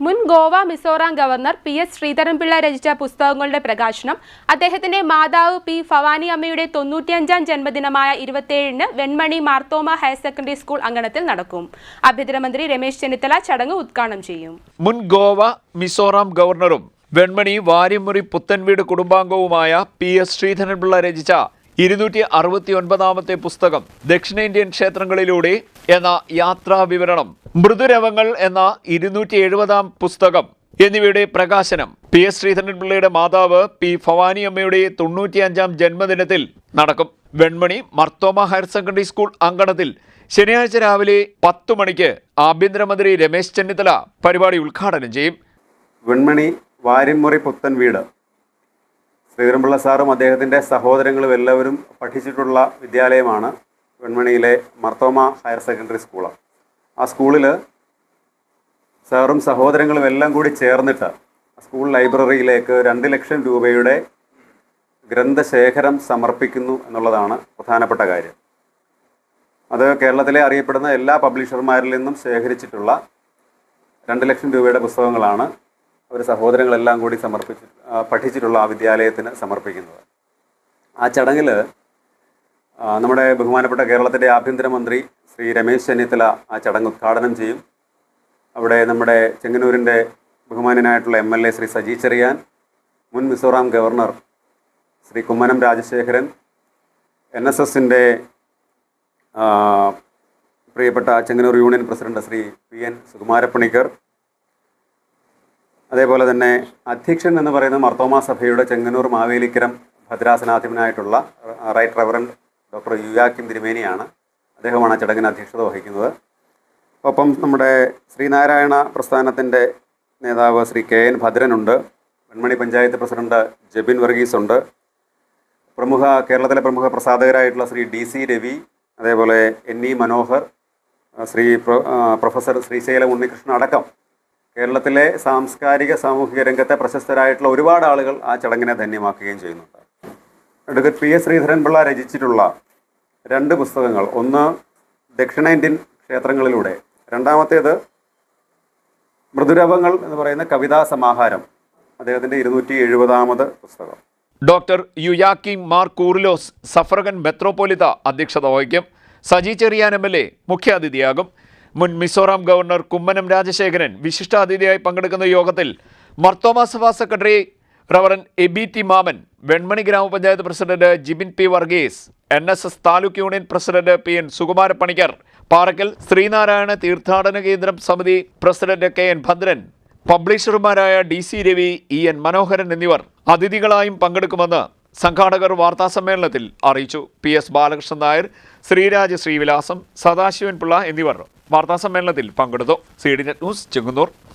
മുൻ Goa Mizoram governor PS Sreedharan Pillai രചിച്ച പുസ്തകങ്ങളുടെ പ്രകാശനം അദ്ദേഹത്തിന്റെ മാതാവ് P ഭവാനി അമ്മയുടെ 95ാം ജന്മദിനമായ 27-ന് Venmani Marthoma higher secondary school അങ്കണത്തിൽ നടക്കും. ആഭ്യന്തരമന്ത്രി രമേശ് ചെന്നിത്തല ചടങ്ങ് ഉദ്ഘാടനം ചെയ്യും. മുൻ ഗോവ മിസോറാം ഗവർണറും വെൺമണി വാര്യമുറി പുത്തൻവീട് കുടുംബാംഗവുമായ PS ശ്രീധരൻപിള്ള രചിച്ച 269ാമത്തെ പുസ്തകം ദക്ഷിണേന്ത്യൻ ക്ഷേത്രങ്ങളിലൂടെ എന്ന യാത്രാ വിവരണം, മൃദുരവങ്ങൾ എന്ന 270ാം പുസ്തകം എന്നിവയുടെ പ്രകാശനം PS ശ്രീധരൻപിള്ളയുടെ മാതാവ് P ഭവാനി അമ്മയുടെ 95ാം ജന്മദിനത്തിൽ നടക്കും. Venmony Mar Thoma higher secondary school അങ്കണത്തിൽ ശനിയാഴ്ച രാവിലെ 10 മണിക്ക് ആഭ്യന്തരമന്ത്രി രമേശ് ചെന്നിത്തല പരിപാടി ഉദ്ഘാടനം ചെയ്യും. വെൺമണി വാര്യമുറി പുത്തൻവീട് ശ്രീധരൻപിള്ള സാറും അദ്ദേഹത്തിൻ്റെ സഹോദരങ്ങളും എല്ലാവരും പഠിച്ചിട്ടുള്ള വിദ്യാലയമാണ് വെൺമണിയിലെ മർത്തോമ ഹയർ സെക്കൻഡറി സ്കൂൾ. ആ സ്കൂളിൽ സാറും സഹോദരങ്ങളും എല്ലാം കൂടി ചേർന്നിട്ട് സ്കൂൾ ലൈബ്രറിയിലേക്ക് 2 ലക്ഷം രൂപയുടെ ഗ്രന്ഥശേഖരം സമർപ്പിക്കുന്നു എന്നുള്ളതാണ് പ്രധാനപ്പെട്ട കാര്യം. അത് കേരളത്തിലെ അറിയപ്പെടുന്ന എല്ലാ പബ്ലിഷർമാരിൽ നിന്നും ശേഖരിച്ചിട്ടുള്ള 2 ലക്ഷം രൂപയുടെ പുസ്തകങ്ങളാണ് അവർ സഹോദരങ്ങളെല്ലാം കൂടി പഠിച്ചിട്ടുള്ള ആ വിദ്യാലയത്തിന് സമർപ്പിക്കുന്നത്. ആ ചടങ്ങിൽ നമ്മുടെ ബഹുമാനപ്പെട്ട കേരളത്തിൻ്റെ ആഭ്യന്തരമന്ത്രി ശ്രീ രമേശ് ചെന്നിത്തല ആ ചടങ്ങ് ഉദ്ഘാടനം ചെയ്യും. അവിടെ നമ്മുടെ ചെങ്ങന്നൂരിൻ്റെ ബഹുമാനനായിട്ടുള്ള MLA ശ്രീ സജി ചെറിയാൻ, മുൻ മിസോറാം ഗവർണർ ശ്രീ കുമ്മനം രാജശേഖരൻ, NSSൻ്റെ പ്രിയപ്പെട്ട Chengannur union president Shri PN Sukumarapanicker, അതേപോലെ തന്നെ അധ്യക്ഷൻ എന്ന് പറയുന്നത് മർത്തോമ സഭയുടെ ചെങ്ങന്നൂർ മാവേലിക്കരം ഭദ്രാസനാധിപനായിട്ടുള്ള റൈറ്റ് റവറൻഡ് ഡോക്ടർ യുയാക്കിം തിരുമേനിയാണ്. അദ്ദേഹമാണ് ആ ചടങ്ങിന് അധ്യക്ഷത വഹിക്കുന്നത്. ഒപ്പം നമ്മുടെ ശ്രീനാരായണ പ്രസ്ഥാനത്തിൻ്റെ നേതാവ് ശ്രീ KN ഭദ്രനുണ്ട്, വെൺമണി പഞ്ചായത്ത് പ്രസിഡന്റ് ജെബിൻ വർഗീസ് ഉണ്ട്, കേരളത്തിലെ പ്രമുഖ പ്രസാധകരായിട്ടുള്ള ശ്രീ DC രവി, അതേപോലെ NE മനോഹർ, പ്രൊഫസർ ശ്രീശൈലം ഉണ്ണികൃഷ്ണൻ അടക്കം കേരളത്തിലെ സാംസ്കാരിക സാമൂഹിക രംഗത്തെ പ്രശസ്തരായിട്ടുള്ള ഒരുപാട് ആളുകൾ ആ ചടങ്ങിനെ ധന്യമാക്കുകയും ചെയ്യുന്നുണ്ട്. അഡ്വക്കേറ്റ് PS ശ്രീധരൻപിള്ള രചിച്ചിട്ടുള്ള 2 പുസ്തകങ്ങൾ, ഒന്ന് ദക്ഷിണേന്ത്യൻ ക്ഷേത്രങ്ങളിലൂടെ, രണ്ടാമത്തേത് മൃദുരവങ്ങൾ എന്ന് പറയുന്ന കവിതാ സമാഹാരം, അദ്ദേഹത്തിൻ്റെ 270ാമത് പുസ്തകം. ഡോക്ടർ യുയാക്കിം മാർ കൂറിലോസ് സഫ്രഗൻ മെത്രോപൊലിത്ത അധ്യക്ഷത വഹിക്കും. സജി ചെറിയാൻ MLA മുഖ്യാതിഥിയാകും. മുൻ മിസോറാം ഗവർണർ കുമ്മനം രാജശേഖരൻ വിശിഷ്ടാതിഥിയായി പങ്കെടുക്കുന്ന യോഗത്തിൽ മർത്തോമ സഭാ secretary reverend EBT Mammen, Venmani grama panchayat president Jibin P Varghese, NSS taluk union president PN Sukumara Panicker, Parakkal Sree Narayana തീർത്ഥാടന കേന്ദ്രം സമിതി പ്രസിഡന്റ് KN ഭദ്രൻ, പബ്ലിഷർമാരായ DC രവി, EN മനോഹരൻ എന്നിവർ അതിഥികളായും പങ്കെടുക്കുമെന്ന് സംഘാടകർ വാർത്താസമ്മേളനത്തിൽ അറിയിച്ചു. PS ബാലകൃഷ്ണൻ നായർ, ശ്രീരാജ് ശ്രീവിലാസം, സദാശിവൻ പിള്ള എന്നിവർ വാർത്താസമ്മേളനത്തിൽ പങ്കെടുത്തു. CDNet news, Chengannur.